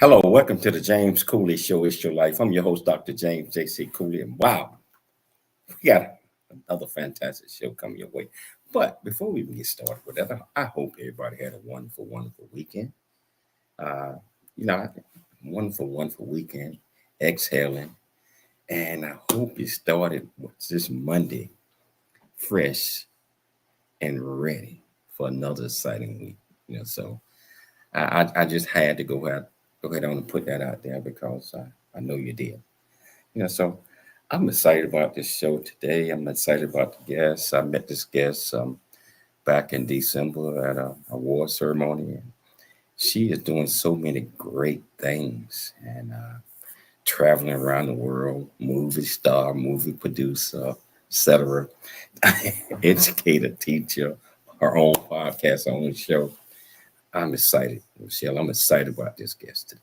Hello, welcome to the James Cooley Show. It's your life. I'm your host, Dr. James J.C. Cooley. And wow, we got another fantastic show coming your way. But before we even get started with that, I hope everybody had a wonderful, wonderful weekend. Wonderful weekend, exhaling. And I hope you started this Monday fresh and ready for another exciting week. So I just had to go ahead on and put that out there because I know you did. So I'm excited about this show today. I'm excited about the guests. I met this guest back in December at an award ceremony, and she is doing so many great things and traveling around the world, movie star, movie producer, etc. Educator, teacher, her own podcast, her own show. I'm excited, Michelle. I'm excited about this guest today.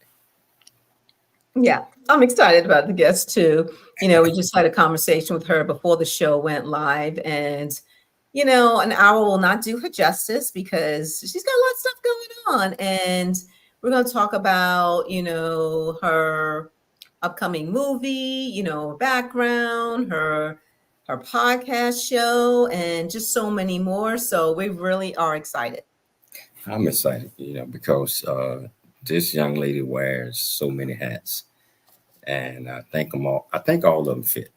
Yeah, I'm excited about the guest too. We just had a conversation with her before the show went live, and an hour will not do her justice because she's got a lot of stuff going on. And we're going to talk about, her upcoming movie, background, her podcast show, and just so many more. So we really are excited. I'm excited, because this young lady wears so many hats, and I think all of them fit.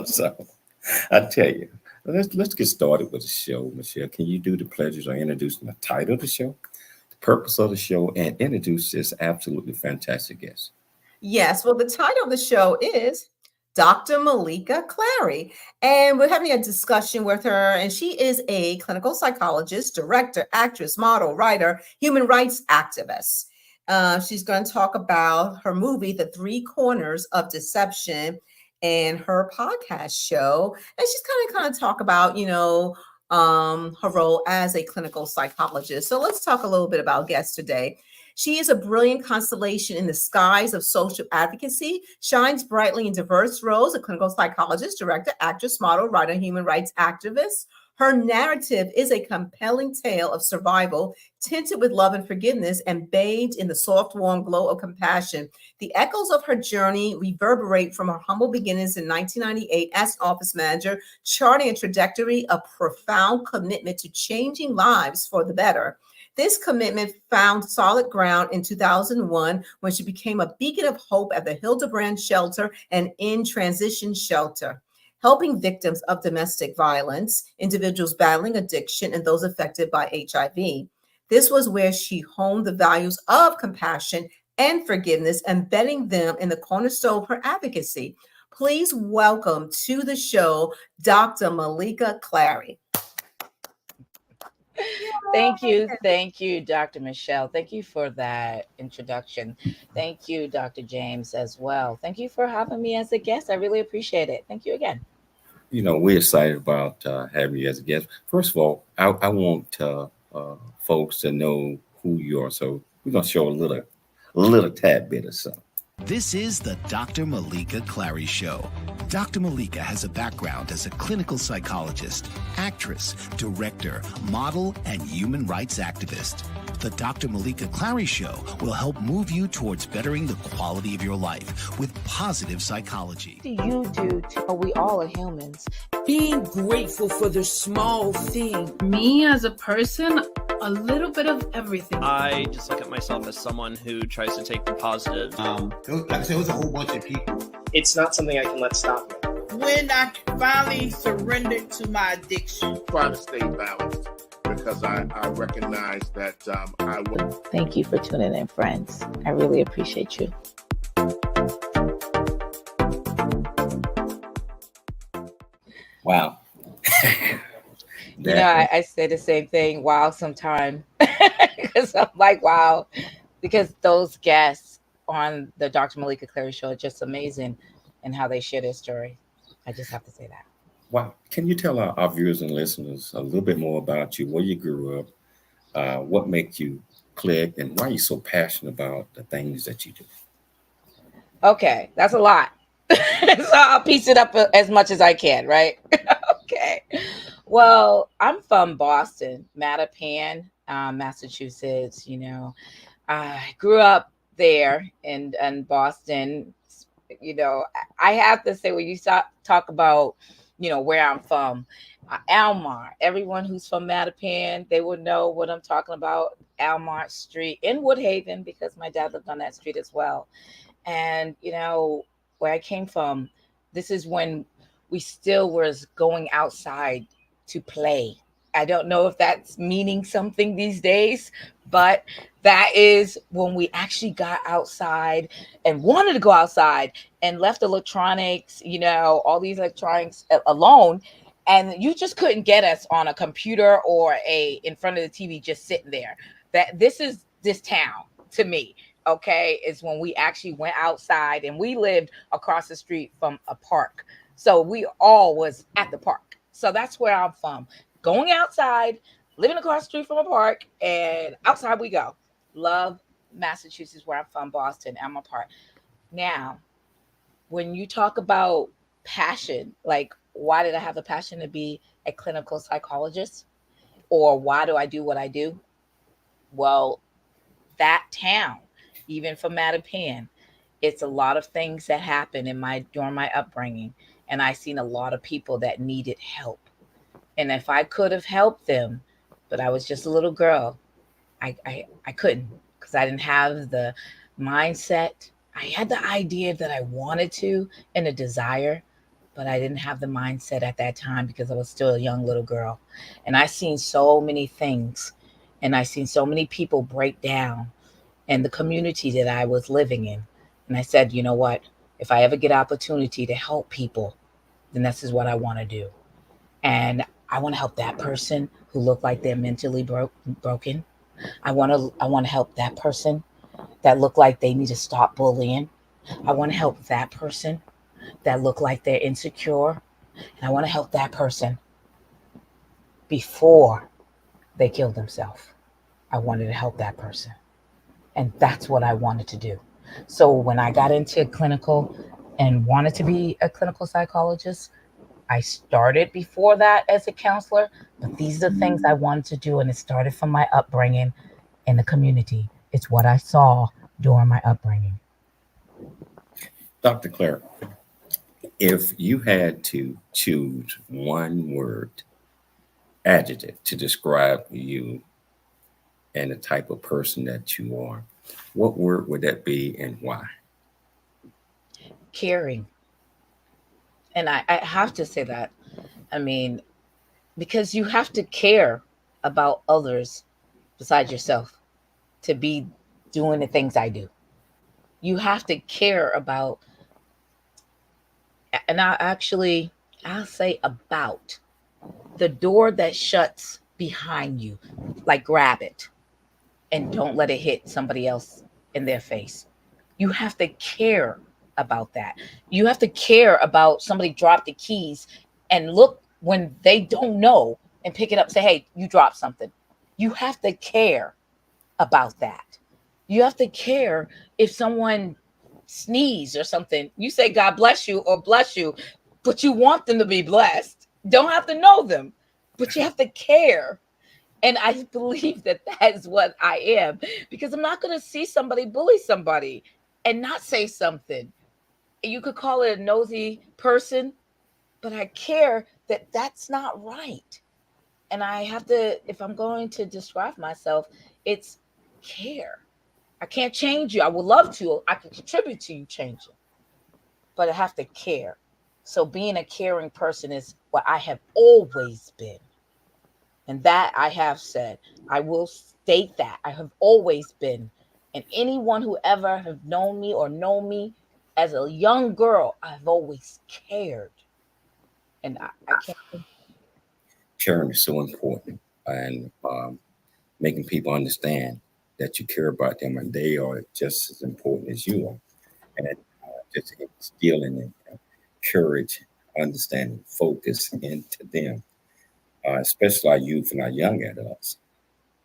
So I tell you, let's get started with the show. Michelle, can you do the pleasures of introducing the title of the show, the purpose of the show, and introduce this absolutely fantastic guest? Yes, well, the title of the show is Dr. Meleeka Clary, and we're having a discussion with her, and she is a clinical psychologist, director, actress, model, writer, human rights activist. She's going to talk about her movie, The Three Corners of Deception, and her podcast show, and she's kind of talk about, her role as a clinical psychologist. So let's talk a little bit about guests today. She is a brilliant constellation in the skies of social advocacy, shines brightly in diverse roles, a clinical psychologist, director, actress, model, writer, human rights activist. Her narrative is a compelling tale of survival, tinted with love and forgiveness and bathed in the soft, warm glow of compassion. The echoes of her journey reverberate from her humble beginnings in 1998 as an office manager, charting a trajectory of profound commitment to changing lives for the better. This commitment found solid ground in 2001 when she became a beacon of hope at the Hildebrand Shelter and in Transition Shelter, helping victims of domestic violence, individuals battling addiction, and those affected by HIV. This was where she honed the values of compassion and forgiveness, embedding them in the cornerstone of her advocacy. Please welcome to the show, Dr. Meleeka Clary. Thank you, Dr. Michelle. Thank you for that introduction. Thank you, Dr. James, as well. Thank you for having me as a guest. I really appreciate it. Thank you again. We're excited about having you as a guest. First of all, I want folks to know who you are, so we're going to show a little tad bit of something. This is the Dr. Meleeka Clary Show. Dr. Meleeka has a background as a clinical psychologist, actress, director, model, and human rights activist. The Dr. Meleeka Clary Show will help move you towards bettering the quality of your life with positive psychology. What do you do? We all are humans. Being grateful for the small thing. Me as a person, a little bit of everything. I just look at myself as someone who tries to take the positives. Like I said, it was a whole bunch of people. It's not something I can let stop me. When I finally surrendered to my addiction. Trying to stay balanced because I recognize that I will. Thank you for tuning in, friends. I really appreciate you. Wow. You know, I say the same thing, wow, sometime. Because I'm like, wow. Because those guests on the Dr. Meleeka Clary Show are just amazing in how they share their story. I just have to say that. Wow. Can you tell our viewers and listeners a little bit more about you, where you grew up, what made you click, and why you're so passionate about the things that you do? Okay, that's a lot. So I'll piece it up as much as I can, right? Okay. Well, I'm from Boston, Mattapan, Massachusetts. You know, I grew up there in Boston. You know, I have to say, when you talk about, you know, where I'm from, Almar, everyone who's from Mattapan, they would know what I'm talking about. Almar Street in Woodhaven, because my dad lived on that street as well. And, you know, where I came from, this is when we still was going outside to play. I don't know if that's meaning something these days, but that is when we actually got outside and wanted to go outside and left electronics, you know, all these electronics alone. And you just couldn't get us on a computer or in front of the TV just sitting there. That this is this town to me. Okay, is when we actually went outside, and we lived across the street from a park. So we all was at the park. So that's where I'm from. Going outside, living across the street from a park, and outside we go. Love Massachusetts, where I'm from, Boston, Alma Park. Now, when you talk about passion, like why did I have a passion to be a clinical psychologist? Or why do I do what I do? Well, that town, even from Mattapan, it's a lot of things that happened during my upbringing. And I seen a lot of people that needed help. And if I could have helped them, but I was just a little girl, I couldn't, because I didn't have the mindset. I had the idea that I wanted to and a desire, but I didn't have the mindset at that time because I was still a young little girl. And I seen so many things, and I seen so many people break down in the community that I was living in. And I said, you know what? If I ever get opportunity to help people, then this is what I want to do. And I want to help that person who looked like they're mentally broken. I want to help that person that looked like they need to stop bullying. I want to help that person that looked like they're insecure. And I want to help that person before they kill themselves. I wanted to help that person. And that's what I wanted to do. So when I got into clinical and wanted to be a clinical psychologist, I started before that as a counselor, but these are the things I wanted to do. And it started from my upbringing in the community. It's what I saw during my upbringing. Dr. Clary, if you had to choose one word, adjective, to describe you and the type of person that you are, what word would that be and why? Caring. And I have to say that. I mean, because you have to care about others besides yourself to be doing the things I do. You have to care about, and I'll say about the door that shuts behind you, like grab it and don't let it hit somebody else in their face. You have to care about that. You have to care about somebody drop the keys and look when they don't know and pick it up and say, hey, you dropped something. You have to care about that. You have to care if someone sneezes or something. You say, God bless you or bless you, but you want them to be blessed. Don't have to know them, but you have to care. And I believe that is what I am, because I'm not going to see somebody bully somebody and not say something. You could call it a nosy person, but I care that that's not right. And I have to, if I'm going to describe myself, it's care. I can't change you. I would love to. I can contribute to you changing, but I have to care. So being a caring person is what I have always been. And that I have said, I will state that I have always been. And anyone who ever have known me or know me as a young girl, I've always cared. And I can't. Caring is so important, and making people understand that you care about them and they are just as important as you are. And just instilling courage, understanding, focus into them, especially our youth and our young adults,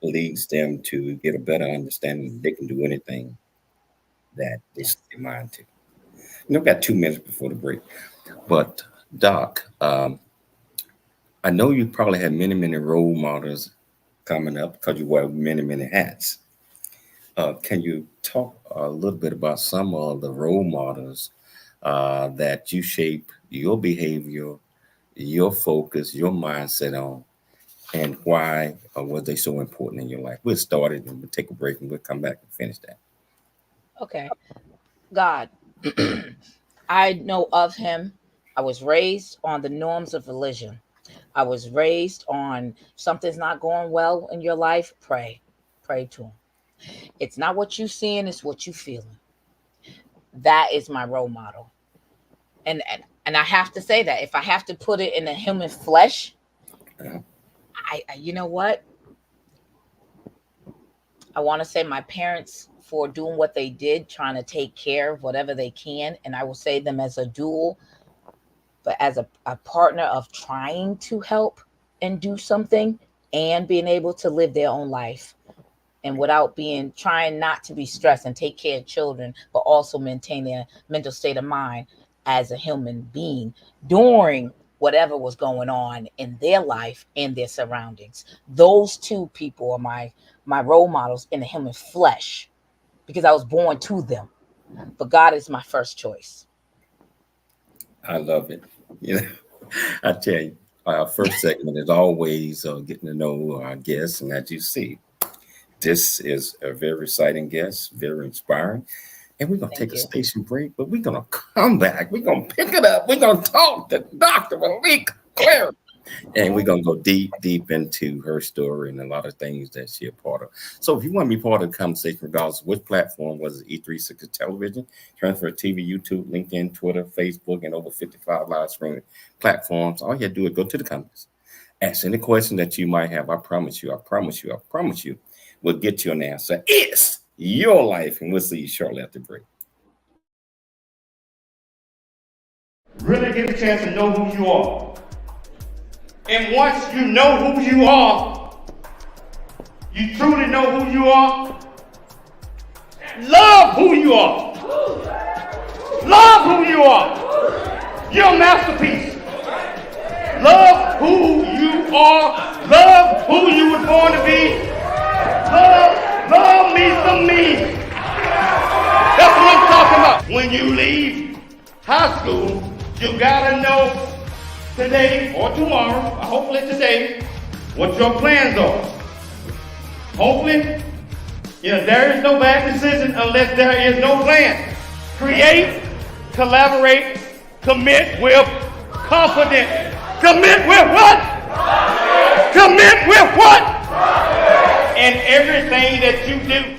leads them to get a better understanding that they can do anything that they set their mind to. We've got 2 minutes before the break. But Doc, I know you probably had many, many role models coming up because you wear many, many hats. Can you talk a little bit about some of the role models that you shape your behavior, your focus, your mindset on, and why were they so important in your life? We'll start it and we'll take a break and we'll come back and finish that. Okay. God, I know of him. I was raised on the norms of religion. I was raised on something's not going well in your life, pray to him. It's not what you seeing, it's what you feeling. That is my role model. And I have to say that if I have to put it in a human flesh, I you know what? I want to say my parents for doing what they did, trying to take care of whatever they can. And I will say them as a dual, but as a partner of trying to help and do something and being able to live their own life. And without trying not to be stressed and take care of children, but also maintain their mental state of mind as a human being during whatever was going on in their life and their surroundings. Those two people are my role models in the human flesh because I was born to them. But God is my first choice. I love it. I tell you, our first segment is always getting to know our guests. And as you see, this is a very exciting guest, very inspiring. And we're going to take a station break, but we're going to come back. We're going to pick it up. We're going to talk to Dr. Meleeka Clary. And we're going to go deep into her story and a lot of things that she's a part of. So if you want to be part of the conversation, regardless of which platform, was it E360 television, Transfer TV, YouTube, LinkedIn, Twitter, Facebook, and over 55 live streaming platforms, all you have to do is go to the comments. Ask any question that you might have. I promise you, we'll get you an answer. It's your life, and we'll see you shortly after the break. Really get a chance to know who you are. And once you know who you are, you truly know who you are, love who you are. Love who you are. You're a masterpiece. Love who you are. Love who you were born to be. Love me some me. That's what I'm talking about. When you leave high school, you gotta know today or tomorrow, or hopefully today, what your plans are. Hopefully, there is no bad decision unless there is no plan. Create, collaborate, commit with confidence. Commit with what? Commit with what? And everything that you do.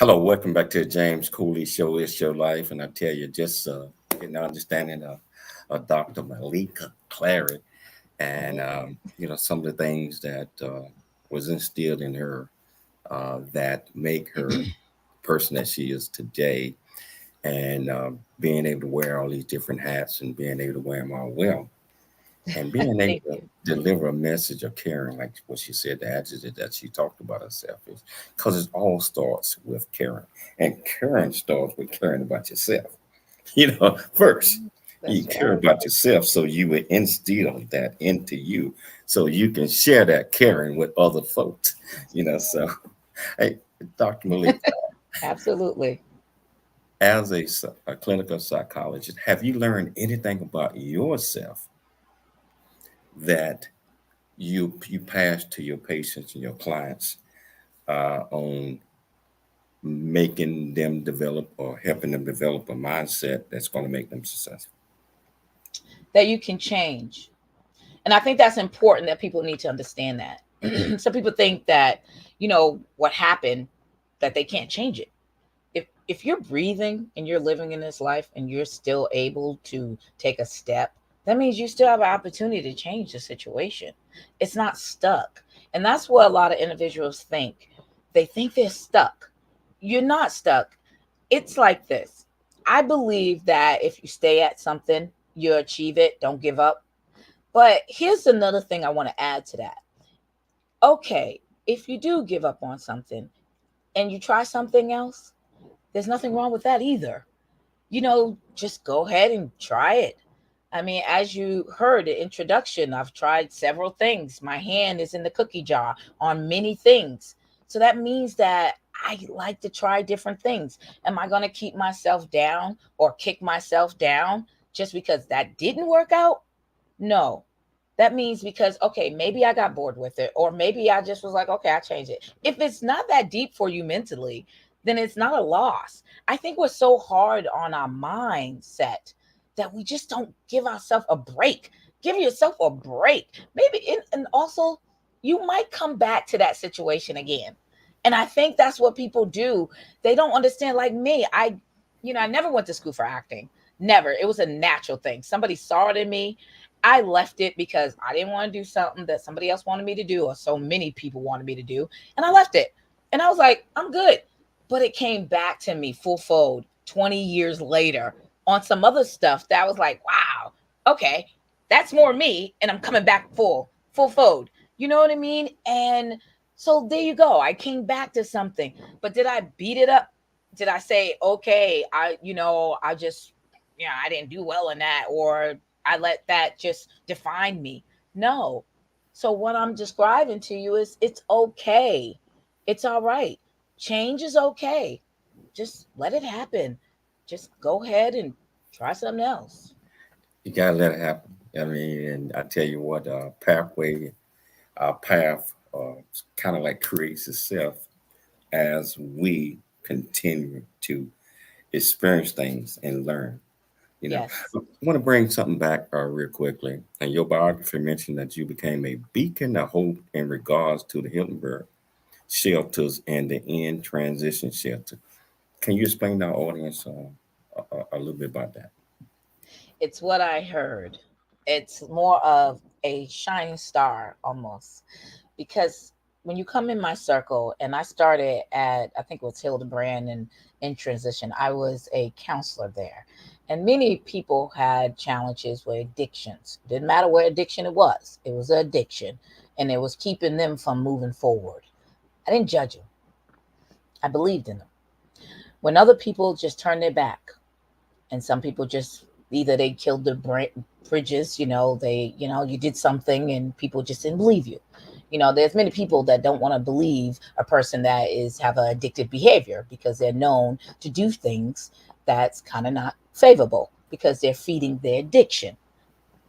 Hello, welcome back to the James Cooley Show. It's your life, and I tell you, just getting an understanding of Dr. Meleeka Clary, and some of the things that was instilled in her that make her the person that she is today, and being able to wear all these different hats and being able to wear them all well, and being able to deliver a message of caring, like what she said, the adjective that she talked about herself is because it all starts with caring, and caring starts with caring about yourself. First, you care about yourself, so you would instill that into you, so you can share that caring with other folks. So, hey, Dr. Meleeka, Absolutely. as a clinical psychologist, have you learned anything about yourself that you pass to your patients and your clients on making them develop or helping them develop a mindset that's going to make them successful? That you can change. And I think that's important, that people need to understand that. Some people think that, what happened, that they can't change it. If you're breathing and you're living in this life and you're still able to take a step, that means you still have an opportunity to change the situation. It's not stuck. And that's what a lot of individuals think. They think they're stuck. You're not stuck. It's like this. I believe that if you stay at something, you achieve it. Don't give up. But here's another thing I want to add to that. Okay, if you do give up on something and you try something else, there's nothing wrong with that either. Just go ahead and try it. I mean, as you heard the introduction, I've tried several things. My hand is in the cookie jar on many things. So that means that I like to try different things. Am I going to keep myself down or kick myself down just because that didn't work out? No. That means because, okay, maybe I got bored with it, or maybe I just was like, okay, I change it. If it's not that deep for you mentally, then it's not a loss. I think we're so hard on our mindset that we just don't give ourselves a break. Give yourself a break. Maybe, and also you might come back to that situation again. And I think that's what people do. They don't understand, like me. I never went to school for acting. Never. It was a natural thing. Somebody saw it in me. I left it because I didn't want to do something that somebody else wanted me to do, or so many people wanted me to do. And I left it. And I was like, I'm good. But it came back to me full fold 20 years later on some other stuff that was like, wow, okay, that's more me. And I'm coming back full fold. You know what I mean? And so there you go. I came back to something. But did I beat it up? Did I say, okay, I didn't do well in that, or I let that just define me? No. So what I'm describing to you is it's okay. It's all right. Change is okay. Just let it happen. Just go ahead and try something else. You gotta let it happen. I mean, and I tell you what, our path kind of like creates itself as we continue to experience things and learn. Yes. I want to bring something back real quickly. And your biography mentioned that you became a beacon of hope in regards to the Hildenberg shelters and the end transition shelter. Can you explain to our audience a little bit about that? It's what I heard. It's more of a shining star almost, because when you come in my circle, and I started at, I think it was Hildebrand and in transition, I was a counselor there. And many people had challenges with addictions. Didn't matter what addiction it was an addiction, and it was keeping them from moving forward. I didn't judge them. I believed in them. When other people just turned their back, and some people just either they killed the bridges, you did something and people just didn't believe you. There's many people that don't want to believe a person that have an addictive behavior, because they're known to do things that's kind of not favorable because they're feeding their addiction.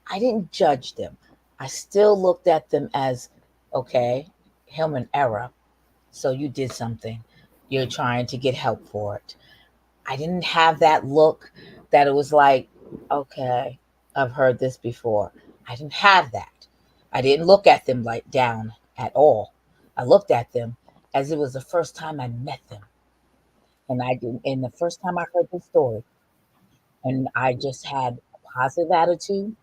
I didn't judge them. I still looked at them as, okay, human error. So you did something. You're trying to get help for it. I didn't have that look that it was like, okay, I've heard this before. I didn't have that. I didn't look at them like down at all. I looked at them as it was the first time I met them. And I didn't. And the first time I heard this story, and I just had a positive attitude.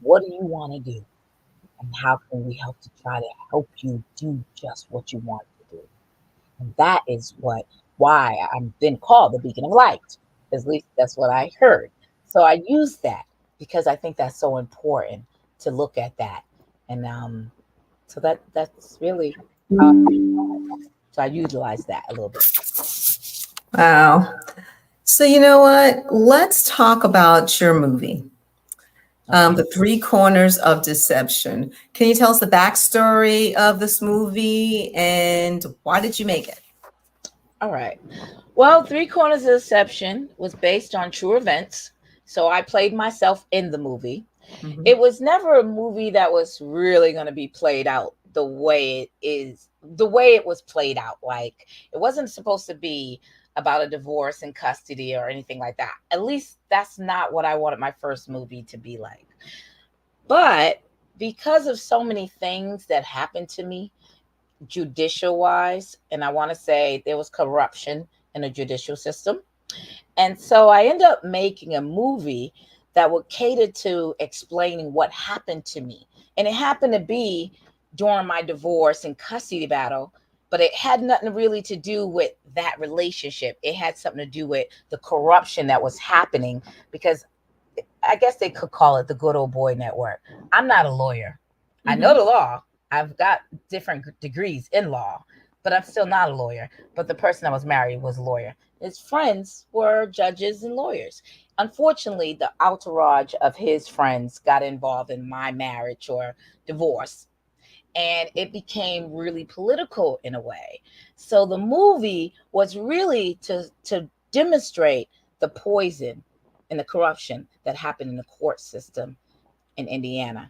What do you want to do? And how can we help to try to help you do just what you want to do? And that is why I've been called the beacon of light. At least that's what I heard. So I use that because I think that's so important to look at that. And so that's really so I utilize that a little bit. Wow. So you know what? Let's talk about your movie. The Three Corners of Deception. Can you tell us the backstory of this movie and why did you make it? All right. Well, Three Corners of Deception was based on true events. So I played myself in the movie. Mm-hmm. It was never a movie that was really going to be played out the way it was played out. Like, it wasn't supposed to be about a divorce and custody or anything like that. At least that's not what I wanted my first movie to be like. But because of so many things that happened to me, judicial wise, and I want to say there was corruption in the judicial system. And so I ended up making a movie that would cater to explaining what happened to me. And it happened to be during my divorce and custody battle, but it had nothing really to do with that relationship. It had something to do with the corruption that was happening, because I guess they could call it the good old boy network. I'm not a lawyer. Mm-hmm. I know the law. I've got different degrees in law, but I'm still not a lawyer. But the person I was married was a lawyer. His friends were judges and lawyers. Unfortunately, the entourage of his friends got involved in my marriage or divorce, and it became really political in a way. So the movie was really to demonstrate the poison and the corruption that happened in the court system in Indiana,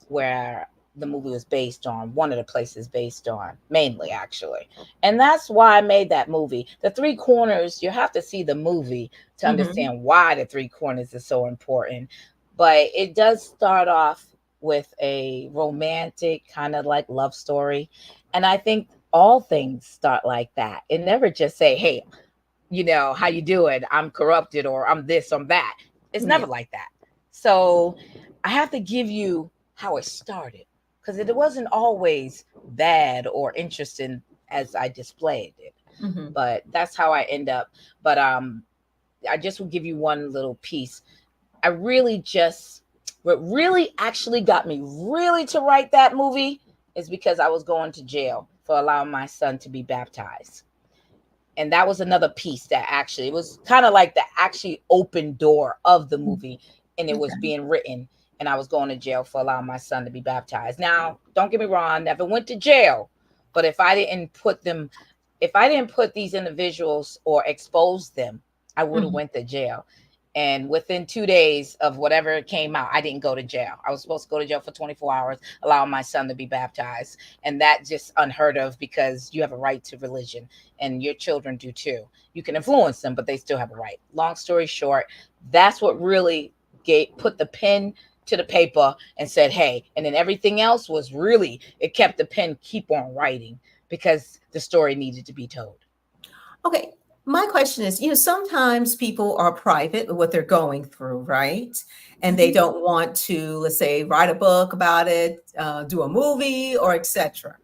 where the movie was based on, one of the places based on, mainly actually. And that's why I made that movie. The Three Corners, you have to see the movie to understand why the Three Corners is so important. But it does start off with a romantic kind of like love story. And I think all things start like that. It never just say, hey, you know, how you doing? I'm corrupted, or I'm this, I'm that. It's never like that. So I have to give you how it started, because it wasn't always bad or interesting as I displayed it. Mm-hmm. But that's how I end up. But I just will give you one little piece. What really actually got me really to write that movie is because I was going to jail for allowing my son to be baptized. And that was another piece that actually, it was kind of like the actually open door of the movie, and it was being written. And I was going to jail for allowing my son to be baptized. Now, don't get me wrong, I never went to jail. But if I didn't put these individuals or expose them, I would have went to jail. And within 2 days of whatever came out, I didn't go to jail. I was supposed to go to jail for 24 hours, allowing my son to be baptized. And that just unheard of, because you have a right to religion and your children do too. You can influence them, but they still have a right. Long story short, that's what really put the pen to the paper and said, hey, and then everything else was really, it kept the pen keep on writing because the story needed to be told. Okay. My question is, sometimes people are private with what they're going through, right? And they don't want to, let's say, write a book about it, do a movie, or etc.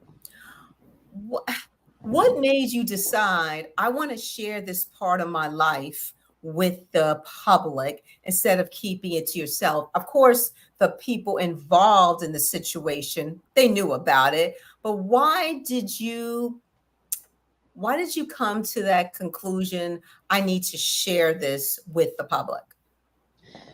What made you decide, I want to share this part of my life with the public instead of keeping it to yourself? Of course, the people involved in the situation, they knew about it, but why did you come to that conclusion? I need to share this with the public.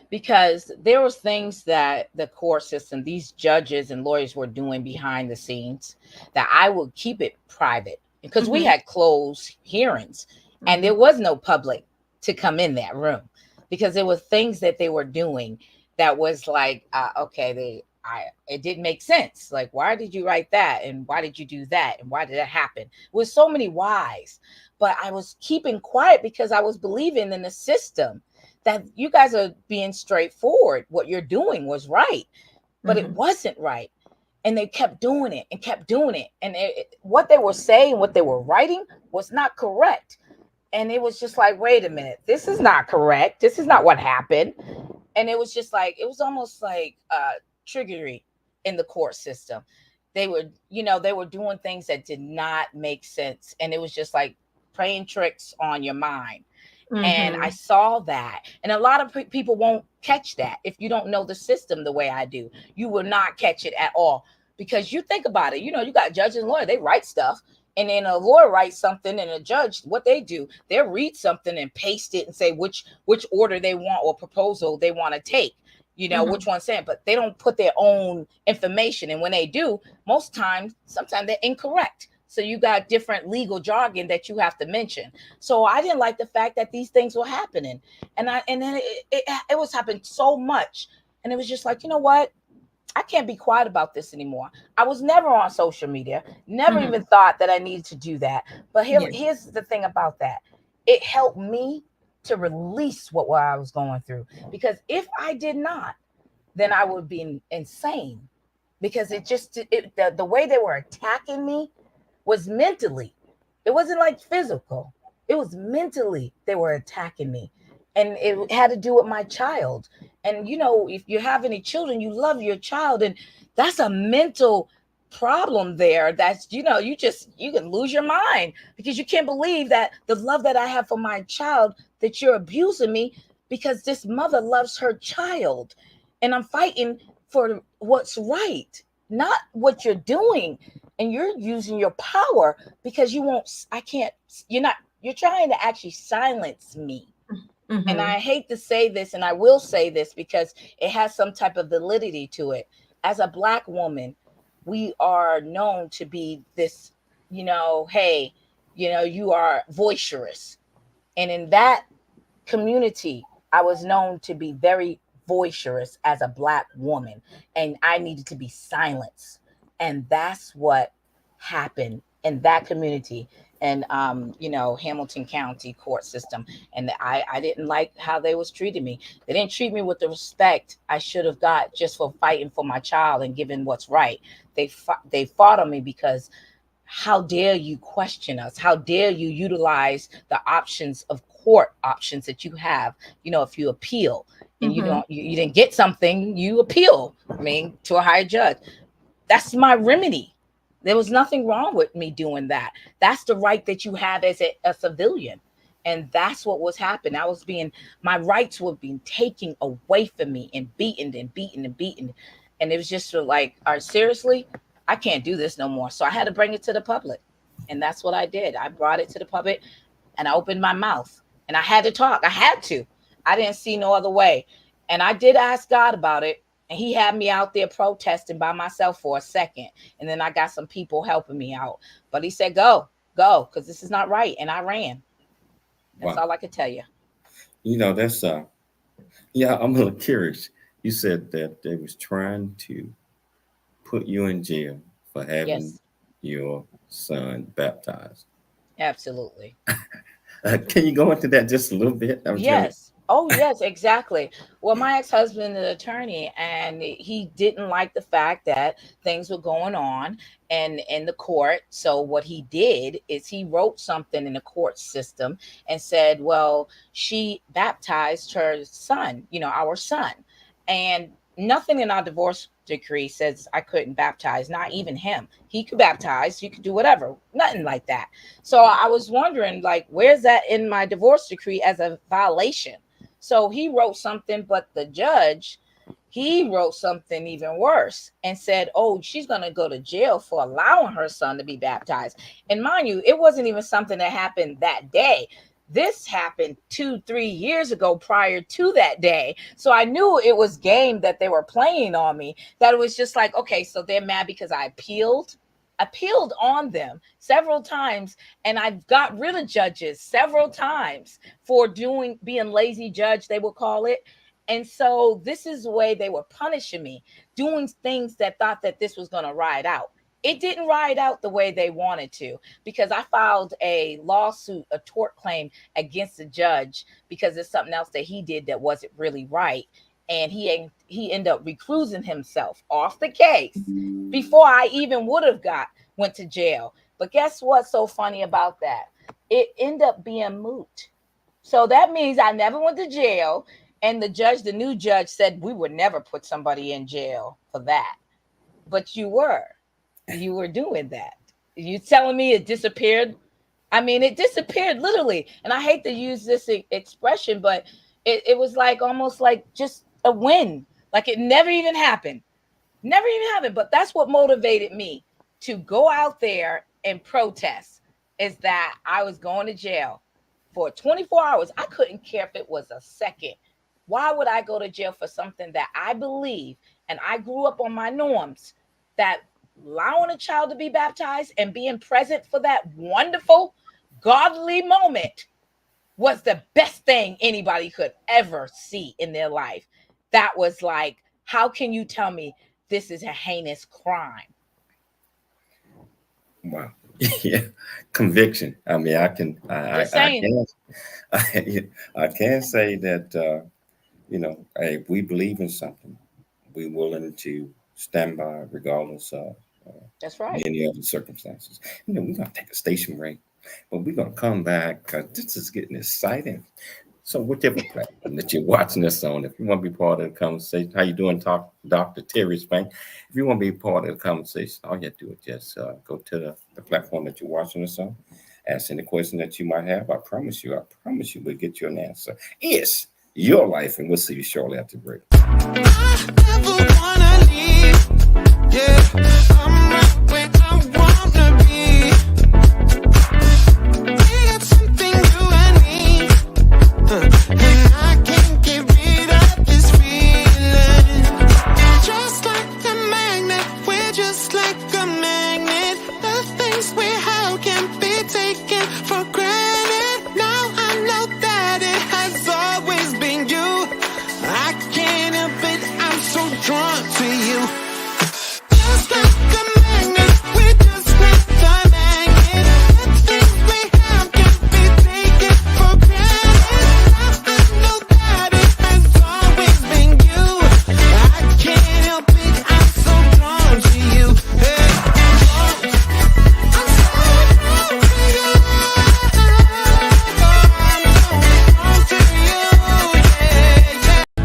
Because there was things that the court system, these judges and lawyers were doing behind the scenes that I would keep it private, because we had closed hearings and there was no public to come in that room, because there were things that they were doing that was like, it didn't make sense. Like, why did you write that? And why did you do that? And why did that happen? With so many whys. But I was keeping quiet because I was believing in the system that you guys are being straightforward. What you're doing was right, but it wasn't right. And they kept doing it and kept doing it. And what they were saying, what they were writing was not correct. And it was just like, wait a minute, this is not correct. This is not what happened. And it was just like, it was almost like trickery in the court system. They were, they were doing things that did not make sense. And it was just like playing tricks on your mind. And I saw that. And a lot of people won't catch that. If you don't know the system the way I do, you will not catch it at all. Because you think about it, you got judges and lawyers, they write stuff. And then a lawyer writes something, and a judge, what they do, they'll read something and paste it and say which order they want or proposal they want to take, which one's saying, but they don't put their own information. And when they do, sometimes they're incorrect. So you got different legal jargon that you have to mention. So I didn't like the fact that these things were happening. And then it was happening so much. And it was just like, you know what? I can't be quiet about this anymore. I was never on social media, never even thought that I needed to do that. But here's the thing about that. It helped me to release what I was going through. Because if I did not, then I would be insane. Because the way they were attacking me was mentally. It wasn't like physical. It was mentally they were attacking me. And it had to do with my child. And, if you have any children, you love your child. And that's a mental problem there. That's, you can lose your mind because you can't believe that the love that I have for my child, that you're abusing me because this mother loves her child. And I'm fighting for what's right, not what you're doing. And you're using your power because you're trying to actually silence me. And I hate to say this, and I will say this because it has some type of validity to it. As a Black woman, we are known to be this, hey, you are boisterous. And in that community, I was known to be very boisterous as a Black woman, and I needed to be silenced. And that's what happened in that community. And Hamilton County court system. And I didn't like how they was treating me. They didn't treat me with the respect I should have got just for fighting for my child and giving what's right. They fought on me because how dare you question us? How dare you utilize the options of court options that you have? If you appeal and you didn't get something, you appeal. To a higher judge. That's my remedy. There was nothing wrong with me doing that. That's the right that you have as a civilian. And that's what was happening. My rights were being taken away from me and beaten and beaten and beaten. And it was just like, all right, seriously, I can't do this no more. So I had to bring it to the public. And that's what I did. I brought it to the public and I opened my mouth and I had to talk. I had to. I didn't see no other way. And I did ask God about it. And he had me out there protesting by myself for a second. And then I got some people helping me out. But he said, go, because this is not right. And I ran. That's all I could tell you. That's, I'm a little curious. You said that they was trying to put you in jail for having your son baptized. Absolutely. Can you go into that just a little bit? Yes. Oh, yes, exactly. Well, my ex-husband is an attorney, and he didn't like the fact that things were going on and in the court. So what he did is he wrote something in the court system and said, well, she baptized her son, our son. And nothing in our divorce decree says I couldn't baptize, not even him. He could baptize, he could do whatever, nothing like that. So I was wondering, like, where's that in my divorce decree as a violation? So he wrote something, but the judge, he wrote something even worse and said, oh, she's going to go to jail for allowing her son to be baptized. And mind you, it wasn't even something that happened that day. This happened 2-3 years ago prior to that day. So I knew it was game that they were playing on me, that it was just like, okay, so they're mad because I appealed on them several times, and I got rid of judges several times for being lazy judge, they would call it. And so this is the way they were punishing me, doing things that thought that this was going to ride out. It didn't ride out the way they wanted to, because I filed a lawsuit, a tort claim against the judge because there's something else that he did that wasn't really right. And he ended up reclusing himself off the case before I even would have went to jail. But guess what's so funny about that? it ended up being moot. So that means I never went to jail. And the new judge said we would never put somebody in jail for that. But you were doing that. You telling me it disappeared? I mean, it disappeared literally. And I hate to use this expression, but it was like almost like just a win. Like it never even happened. Never even happened. But that's what motivated me to go out there and protest, is that I was going to jail for 24 hours. I couldn't care if it was a second. Why would I go to jail for something that I believe, and I grew up on my norms, that allowing a child to be baptized and being present for that wonderful, godly moment was the best thing anybody could ever see in their life. That was like, how can you tell me this is a heinous crime? Wow. Yeah, conviction. I mean, I can say that if we believe in something, we're willing to stand by regardless of that's right. any other circumstances. We're gonna take a station break, but we're gonna come back because this is getting exciting. So whichever platform that you're watching this on, if you want to be part of the conversation, how you doing, Dr. Terry Spank? If you want to be part of the conversation, all you have to do is just go to the platform that you're watching us on, ask any question that you might have. I promise you we'll get you an answer. It's your life, and we'll see you shortly after the break. I never wanna leave. Yeah, I'm right where I wanna be. We got something you and me. And I can't get rid of this feeling. Just like a magnet, we're just like a magnet. The things we have can be taken for granted. Now I know that it has always been you. I can't help it, I'm so drawn to you. Just like a magnet, we're just like a magnet. The things we have can be taken for granted.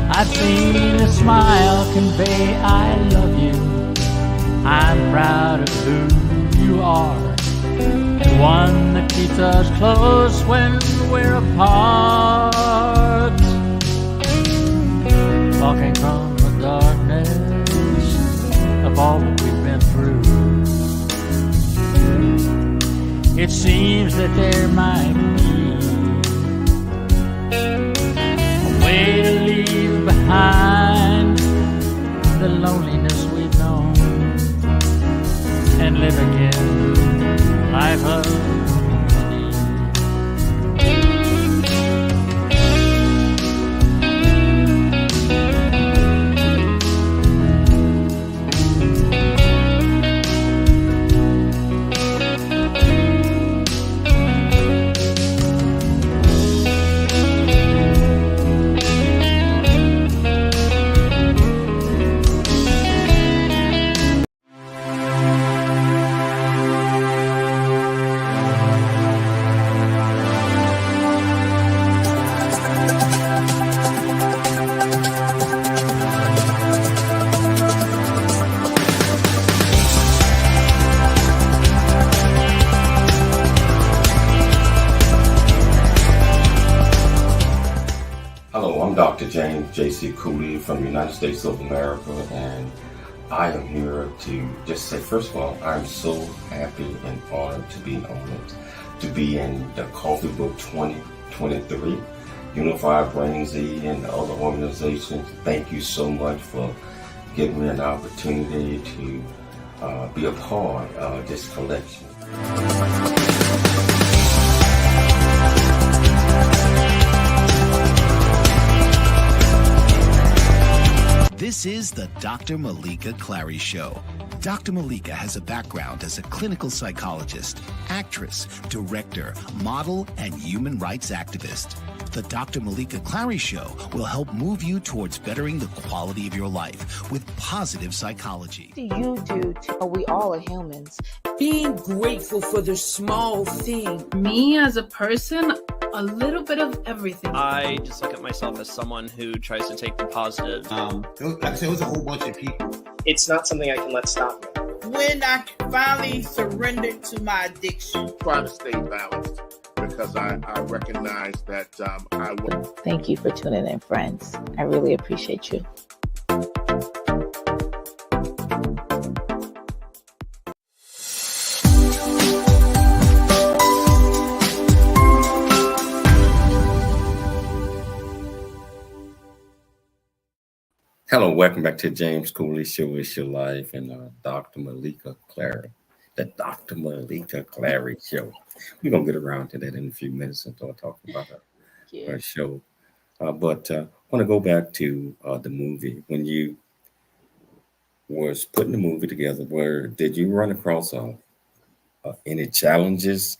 I've seen a smile convey I love you. I'm proud of who you are. The one that keeps us close when we're apart. Walking from the darkness of all that we've been through. It seems that there might be a way to leave behind the loneliness we've known and live again life of Dr. James J.C. Cooley from the United States of America, and I am here to just say, first of all, I'm so happy and honored to be honored to be in the Coffee Book 2023, Unified Brain Z and the other organizations. Thank you so much for giving me an opportunity to be a part of this collection. This is the Dr. Meleeka Clary Show. Dr. Meleeka has a background as a clinical psychologist, actress, director, model, and human rights activist. The Dr. Meleeka Clary Show will help move you towards bettering the quality of your life with positive psychology. What do you do we all are humans? Being grateful for the small thing. Me as a person, a little bit of everything. I just look at myself as someone who tries to take the positive. Like I said, it was a whole bunch of people. It's not something I can let stop me. When I finally surrendered to my addiction. Try to stay balanced because I recognize that I will. Thank you for tuning in, friends. I really appreciate you. Hello, welcome back to James Cooley Show. It's your life and Dr. Meleeka Clary, the Dr. Meleeka Clary Show. We're gonna get around to that in a few minutes and start talking about her show. But I want to go back to the movie. When you was putting the movie together, where did you run across any challenges?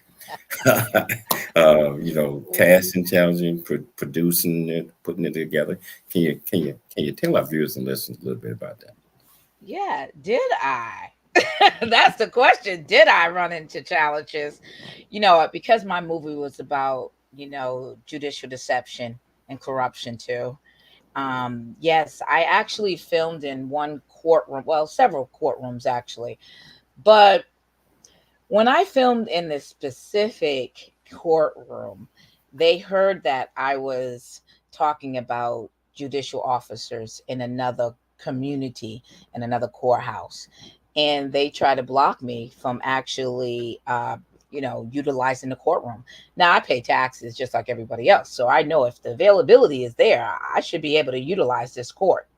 Casting challenging, producing it, putting it together. Can you tell our viewers and listeners a little bit about that? Yeah, did I? That's the question. Did I run into challenges? Because my movie was about, judicial deception and corruption too. Yes, I actually filmed in one courtroom, well, several courtrooms actually. But when I filmed in this specific courtroom, they heard that I was talking about judicial officers in another community, in another courthouse. And they tried to block me from actually, utilizing the courtroom. Now, I pay taxes just like everybody else. So I know if the availability is there, I should be able to utilize this court.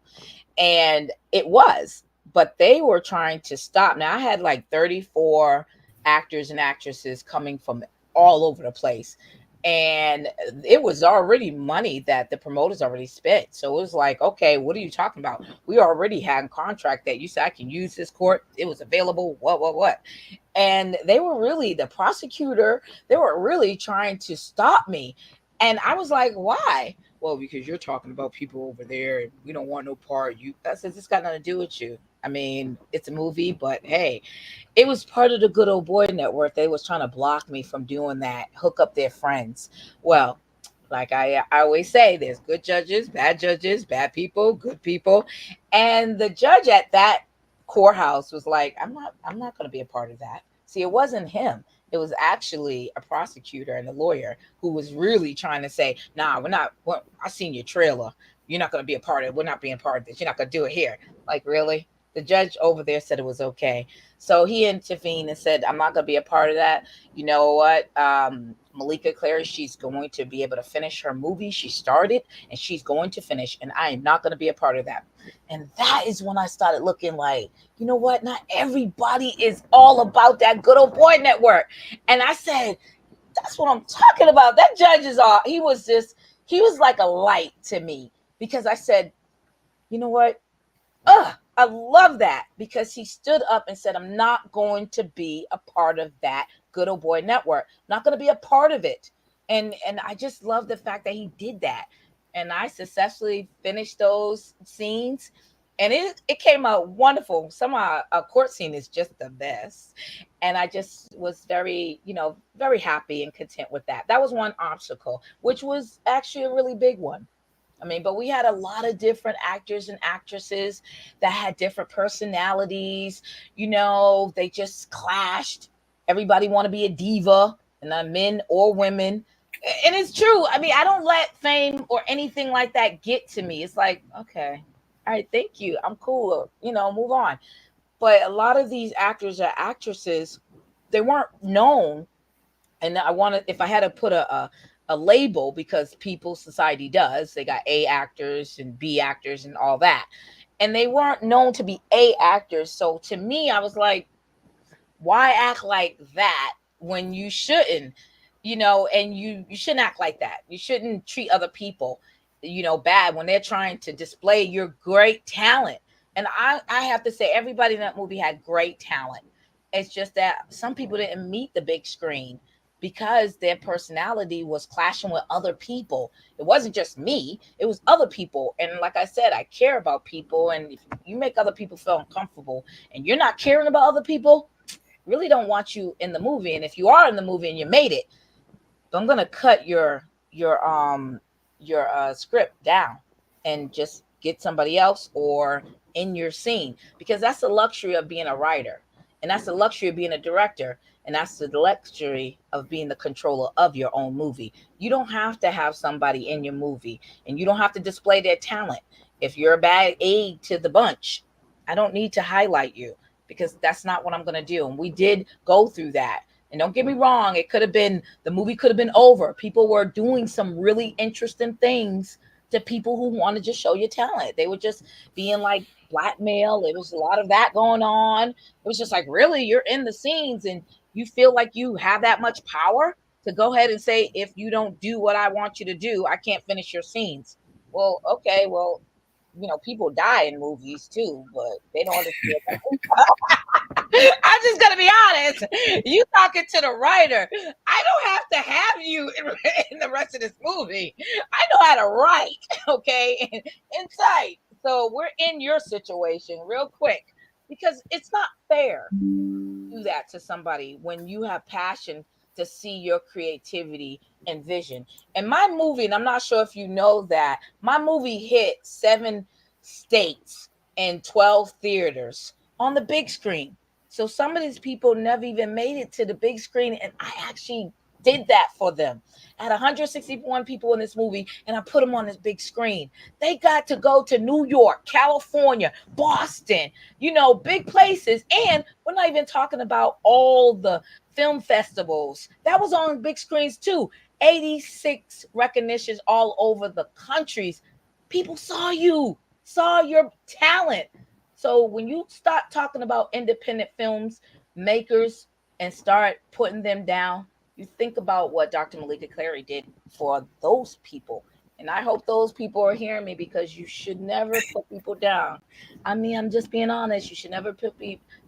And it was, but they were trying to stop. Now, I had like 34 actors and actresses coming from all over the place. And it was already money that the promoters already spent. So it was like, okay, what are you talking about? We already had a contract that you said I can use this court. It was available. What? And they were really, the prosecutor, they were really trying to stop me. And I was like, why? Well, because you're talking about people over there and we don't want no part of you. I said, this got nothing to do with you. I mean, it's a movie, but hey, it was part of the Good Old Boy Network. They was trying to block me from doing that, hook up their friends. Well, like I always say, there's good judges, bad people, good people. And the judge at that courthouse was like, I'm not going to be a part of that. See, it wasn't him. It was actually a prosecutor and a lawyer who was really trying to say, nah, I seen your trailer. You're not going to be a part of it. We're not being a part of this. You're not going to do it here. Like, really? The judge over there said it was okay. So he intervened and said, I'm not going to be a part of that. You know what? Meleeka Clary, she's going to be able to finish her movie. She started and she's going to finish. And I am not going to be a part of that. And that is when I started looking like, you know what? Not everybody is all about that Good Old Boy Network. And I said, that's what I'm talking about. That judge he was like a light to me because I said, you know what? I love that because he stood up and said, I'm not going to be a part of that Good Old Boy Network. I'm not going to be a part of it. And I just love the fact that he did that. And I successfully finished those scenes. And it came out wonderful. Some of our court scene is just the best. And I just was very, very happy and content with that. That was one obstacle, which was actually a really big one. I mean, but we had a lot of different actors and actresses that had different personalities. They just clashed. Everybody want to be a diva, and not men or women. And it's true. I mean, I don't let fame or anything like that get to me. It's like, okay, all right, thank you. I'm cool. Move on. But a lot of these actors or actresses, they weren't known. And if I had to put a label, because society does, they got A actors and B actors and all that, and they weren't known to be A actors. So to me, I was like, why act like that when you shouldn't, and you shouldn't act like that. You shouldn't treat other people, bad when they're trying to display your great talent. And I have to say, everybody in that movie had great talent. It's just that some people didn't meet the big screen. because their personality was clashing with other people. It wasn't just me, it was other people. And like I said, I care about people. And if you make other people feel uncomfortable and you're not caring about other people, really don't want you in the movie. And if you are in the movie and you made it, I'm going to cut your script down and just get somebody else or in your scene, because that's the luxury of being a writer. And that's the luxury of being a director. And that's the luxury of being the controller of your own movie. You don't have to have somebody in your movie, and you don't have to display their talent. If you're a bad aid to the bunch, I don't need to highlight you, because that's not what I'm going to do. And we did go through that. And don't get me wrong, the movie could have been over. People were doing some really interesting things to people who wanted to show your talent. They were just being like blackmail. There was a lot of that going on. It was just like, really, you're in the scenes and you feel like you have that much power to go ahead and say, if you don't do what I want you to do, I can't finish your scenes. Well, okay, well, people die in movies too, but they don't understand. I'm just gonna be honest. You talking to the writer. I don't have to have you in the rest of this movie. I know how to write, okay, inside. So we're in your situation real quick, because it's not fair to do that to somebody when you have passion to see your creativity and vision. And my movie, and I'm not sure if you know that, my movie hit 7 states and 12 theaters on the big screen. So some of these people never even made it to the big screen, and I actually did that for them. I had 161 people in this movie, and I put them on this big screen. They got to go to New York, California, Boston, big places. And we're not even talking about all the film festivals. That was on big screens too. 86 recognitions all over the countries. People saw you, saw your talent. So when you start talking about independent films makers and start putting them down, you think about what Dr. Meleeka Clary did for those people. And I hope those people are hearing me, because you should never put people down. I mean, I'm just being honest. You should never put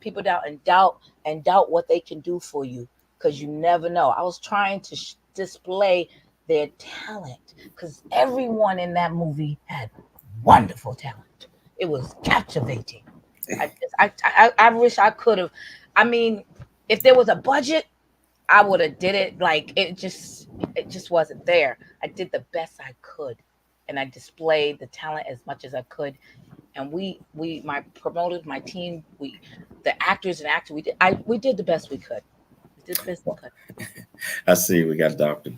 people down and doubt what they can do for you, because you never know. I was trying to display their talent, because everyone in that movie had wonderful talent. It was captivating. I wish I could have. I mean, if there was a budget, I would have did it. Like, it just wasn't there. I did the best I could, and I displayed the talent as much as I could. And my promoters, my team, the actors and actors, we did the best we could. We did the best we could. I see we got Dr.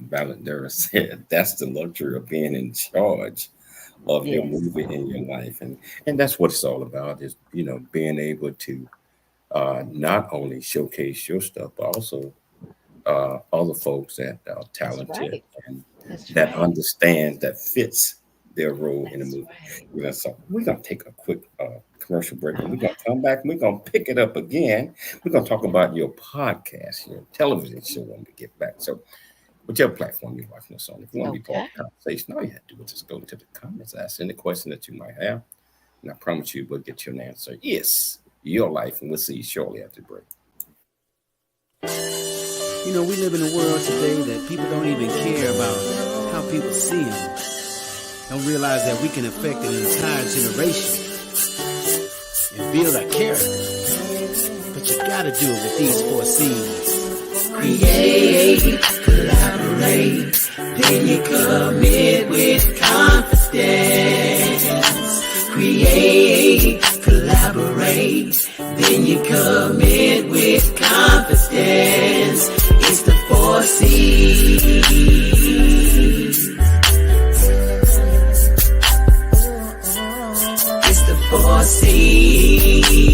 Balladera said that's the luxury of being in charge of your movie in your life, and that's what it's all about, is being able to not only showcase your stuff, but also other folks that are talented and that understand, that fits their role in the movie. So we're gonna take a quick commercial break, and we're gonna come back and we're gonna pick it up again. We're gonna talk about your podcast, your television show when we get back. So whichever platform you're watching us on, if you want to be part of the conversation, all you have to do is just go into the comments, ask any question that you might have, and I promise you we'll get you an answer. Yes, your life, and we'll see you shortly after the break. We live in a world today that people don't even care about how people see them. Don't realize that we can affect an entire generation and build our character. But you gotta do it with these 4 C's. Create, collaborate, then you commit with confidence. Create, collaborate, then you commit with confidence. It's the 4 C's. It's the 4 C's.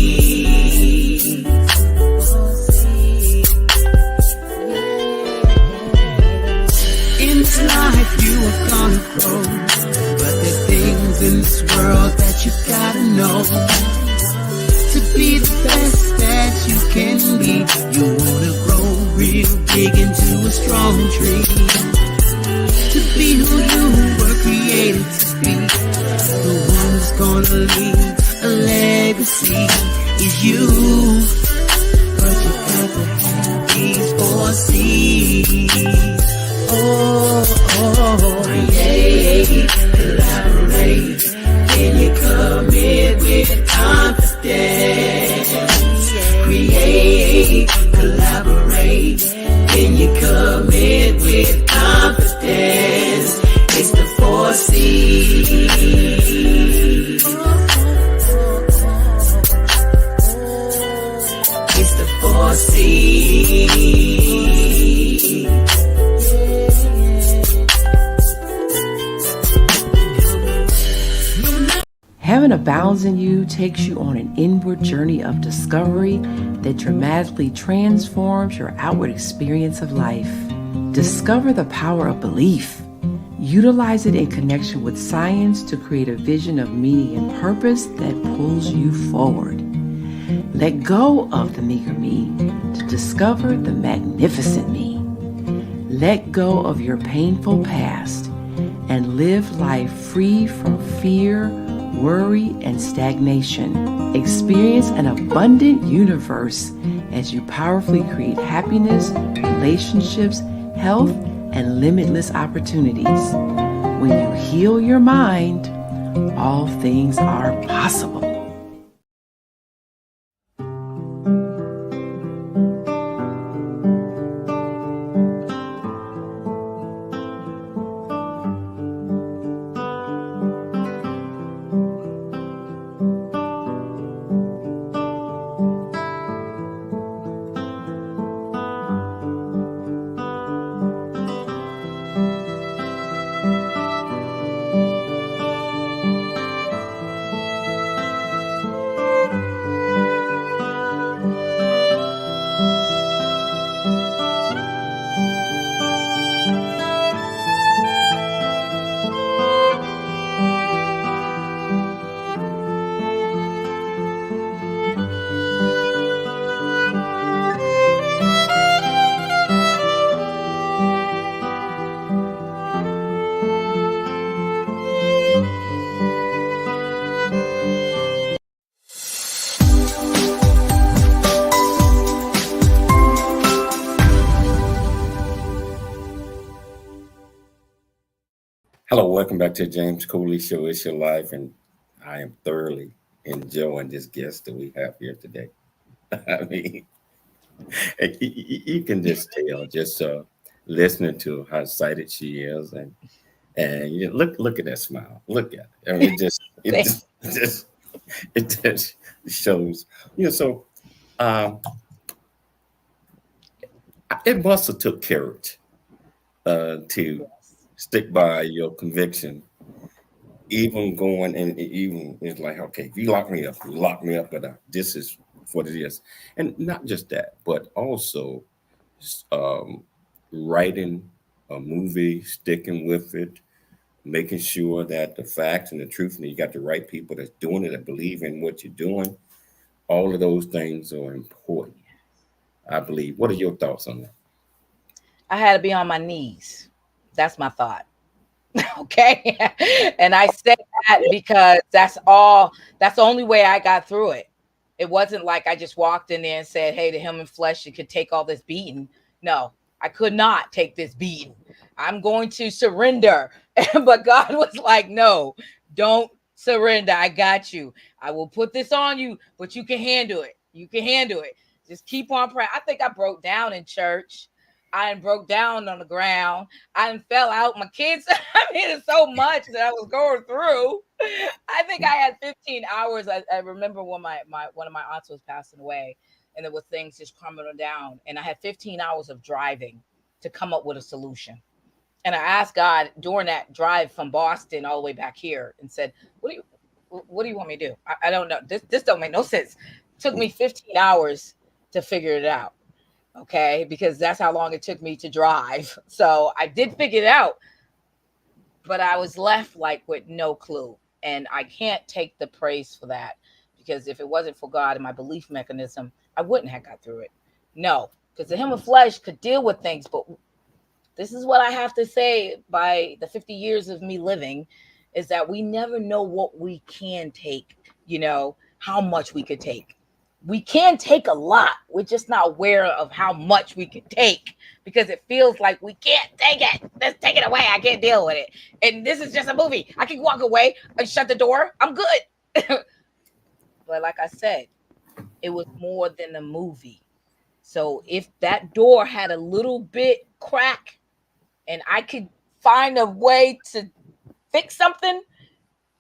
In this life you are gonna grow, but there's things in this world that you gotta know. To be the best that you can be, you wanna grow real big into a strong tree. To be who you were created to be, the one who's gonna leave a legacy is you. But you got to have these 4 C's. gonna see. Heaven Abounds in You takes you on an inward journey of discovery that dramatically transforms your outward experience of life. Discover the power of belief. Utilize it in connection with science to create a vision of meaning and purpose that pulls you forward. Let go of the meager me to discover the magnificent me. Let go of your painful past and live life free from fear, worry, and stagnation. Experience an abundant universe as you powerfully create happiness, relationships, health, and limitless opportunities. When you heal your mind, all things are possible. Hello, welcome back to James Cooley Show. It's your life, and I am thoroughly enjoying this guest that we have here today. I mean, you can just tell, just listening to how excited she is, and you know, look at that smile. Look at it. I mean, it just shows. You know, so it must have took courage to stick by your conviction, even going and even it's like, okay, if you lock me up, but this is what it is. And not just that, but also writing a movie, sticking with it, making sure that the facts and the truth, and you got the right people that's doing it, that believe in what you're doing. All of those things are important, I believe. What are your thoughts on that? I had to be on my knees. That's my thought. Okay. And I say that because that's the only way I got through it. It wasn't like I just walked in there and said, hey, to him in flesh, you could take all this beating. No, I could not take this beating. I'm going to surrender. But God was like, no, don't surrender. I got you. I will put this on you, but you can handle it. You can handle it. Just keep on praying. I think I broke down in church. I broke down on the ground. I fell out. My kids, I mean, it's so much that I was going through. I think I had 15 hours. I remember when one of my aunts was passing away, and there were things just crumbling down. And I had 15 hours of driving to come up with a solution. And I asked God during that drive from Boston all the way back here and said, what do you want me to do? I don't know. This don't make no sense. It took me 15 hours to figure it out. Okay, because that's how long it took me to drive. So I did figure it out, but I was left like with no clue. And I can't take the praise for that, because if it wasn't for God and my belief mechanism, I wouldn't have got through it. No, because the human flesh could deal with things. But this is what I have to say by the 50 years of me living, is that we never know what we can take, you know, how much we could take. We can take a lot. We're just not aware of how much we can take, because it feels like we can't take it. Let's take it away. I can't deal with it. And this is just a movie. I can walk away and shut the door. I'm good. But like I said, it was more than a movie. So if that door had a little bit crack and I could find a way to fix something,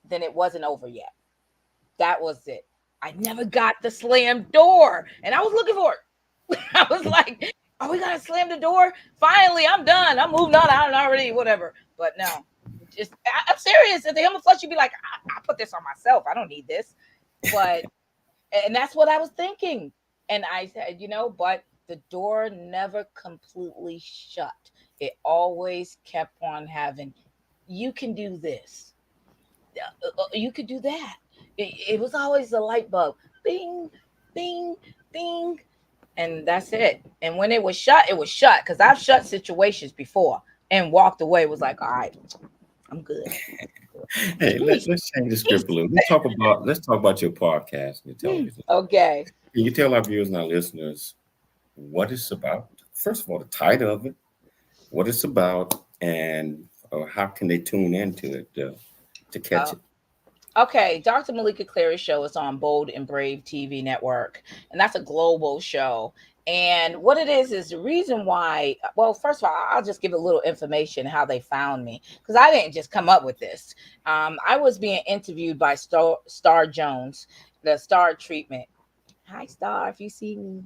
then it wasn't over yet. That was it. I never got the slam door, and I was looking for I was like, are we gonna slam the door? Finally, I'm done. I'm moving on. I'm already whatever. But no, I'm serious. At the Human Flesh, you'd be like, I put this on myself. I don't need this. But and that's what I was thinking. And I said, but the door never completely shut. It always kept on having, you can do this. You could do that. It was always the light bulb. Bing, bing, bing. And that's it. And when it was shut, because I've shut situations before and walked away. It was like, all right, I'm good. Hey, let's change the script a little. Let's talk about your podcast and your television. Okay. Can you tell our viewers and our listeners what it's about? First of all, the title of it, what it's about, and how can they tune into it to catch it? Okay, Dr. Meleeka Clary Show is on Bold and Brave TV network, and that's a global show. And what it is the reason why, well, first of all, I'll just give a little information how they found me, because I didn't just come up with this. I was being interviewed by Star Jones, the Star Treatment. Hi, Star, if you see me.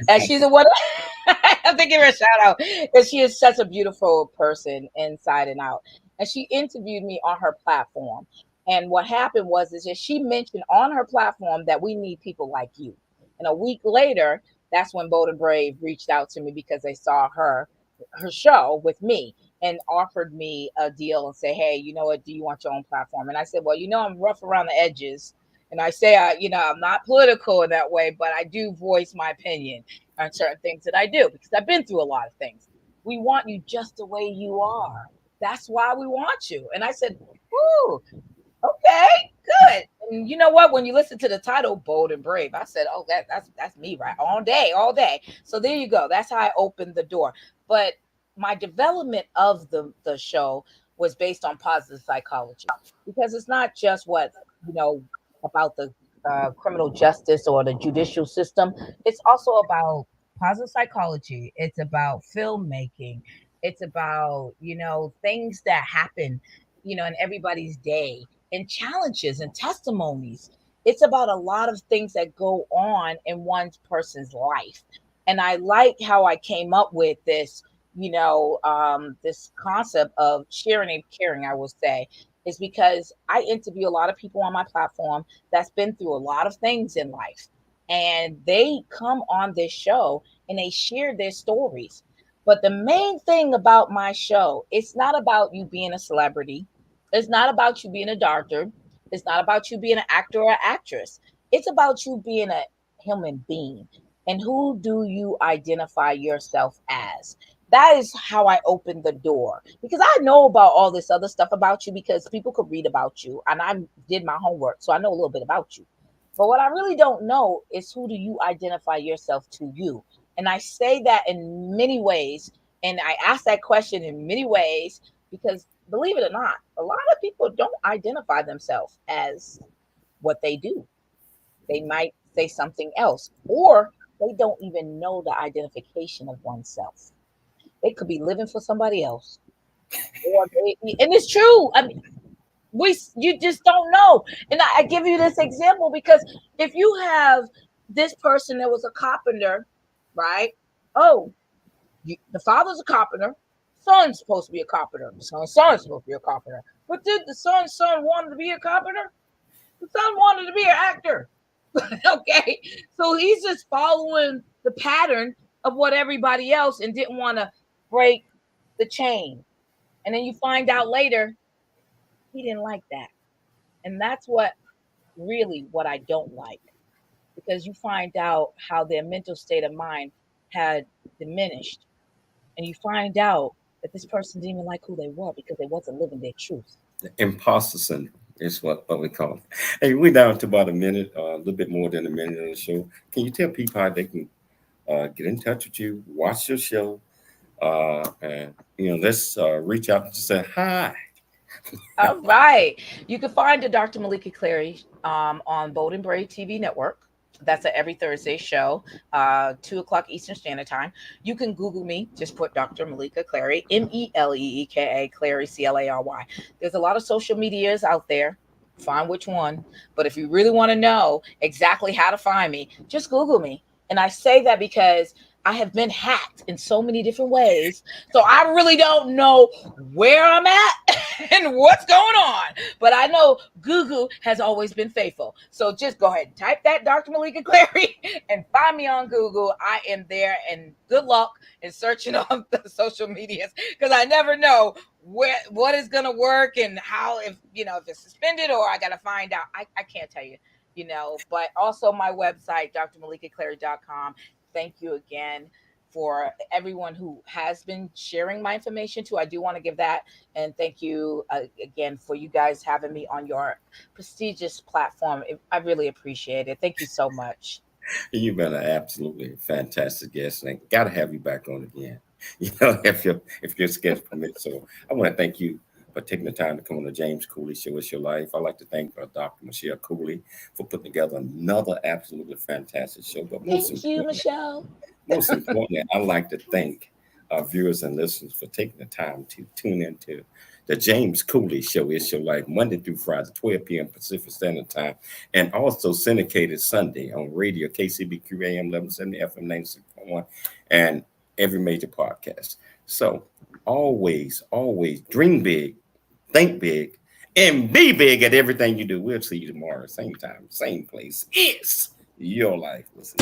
And she's a what? I have to give her a shout out. And she is such a beautiful person inside and out. And she interviewed me on her platform. And what happened was that she mentioned on her platform that we need people like you. And a week later, that's when Bold and Brave reached out to me because they saw her show with me and offered me a deal and say, hey, you know what? Do you want your own platform? And I said, well, I'm rough around the edges. And I say, I'm not political in that way, but I do voice my opinion on certain things that I do because I've been through a lot of things. We want you just the way you are. That's why we want you. And I said, ooh, okay, good. And you know what? When you listen to the title, Bold and Brave, I said, oh, that's me, right? All day. So there you go. That's how I opened the door. But my development of the show was based on positive psychology because it's not just about the criminal justice or the judicial system. It's also about positive psychology. It's about filmmaking. It's about, things that happen, in everybody's day and challenges and testimonies. It's about a lot of things that go on in one person's life. And I like how I came up with this, this concept of sharing and caring, I will say, is because I interview a lot of people on my platform that's been through a lot of things in life. And they come on this show and they share their stories. But the main thing about my show, it's not about you being a celebrity. It's not about you being a doctor. It's not about you being an actor or actress. It's about you being a human being. And who do you identify yourself as? That is how I opened the door, because I know about all this other stuff about you because people could read about you and I did my homework. So I know a little bit about you. But what I really don't know is who do you identify yourself to you? And I say that in many ways. And I ask that question in many ways because believe it or not, a lot of people don't identify themselves as what they do. They might say something else, or they don't even know the identification of oneself. They could be living for somebody else. And it's true. I mean, you just don't know. And I give you this example because if you have this person that was a carpenter, right? Oh, the father's a carpenter. Son's supposed to be a carpenter. The son's supposed to be a carpenter. But did the son's son wanted to be a carpenter? The son wanted to be an actor. Okay. So he's just following the pattern of what everybody else and didn't want to break the chain. And then you find out later he didn't like that. And that's what I don't like, because you find out how their mental state of mind had diminished. And you find out that this person didn't even like who they were because they wasn't living their truth. Imposter syndrome is what we call it. Hey, we're down to about a minute, a little bit more than a minute of the show. Can you tell people how they can get in touch with you, watch your show, and let's reach out and just say hi. All right. You can find the Dr. Meleeka Clary on Bold and Brave TV network. That's an every Thursday show, 2:00 Eastern Standard Time. You can Google me. Just put Dr. Meleeka Clary, Meleeka Clary, Clary. There's a lot of social medias out there. Find which one. But if you really want to know exactly how to find me, just Google me. And I say that because I have been hacked in so many different ways. So I really don't know where I'm at and what's going on. But I know Google has always been faithful. So just go ahead and type that Dr. Meleeka Clary and find me on Google. I am there, and good luck in searching on the social medias, because I never know what is going to work and how, if it's suspended or I got to find out. I can't tell you, but also my website, drmeleekaclary.com. Thank you again for everyone who has been sharing my information too. I do want to give that. And thank you again for you guys having me on your prestigious platform. I really appreciate it. Thank you so much. You've been an absolutely fantastic guest, and I got to have you back on again, if your schedule permits. So I want to thank you for taking the time to come on the James Cooley Show. It's Your Life. I'd like to thank Dr. Michelle Cooley for putting together another absolutely fantastic show. But thank you, Michelle. Most importantly, I'd like to thank our viewers and listeners for taking the time to tune into the James Cooley Show. It's Your Life, Monday through Friday, 12 p.m. Pacific Standard Time, and also syndicated Sunday on radio, KCBQ AM 1170, FM 96.1, and every major podcast. So always dream big, think big, and be big at everything you do. We'll see you tomorrow, same time, same place. It's Your Life. Listen.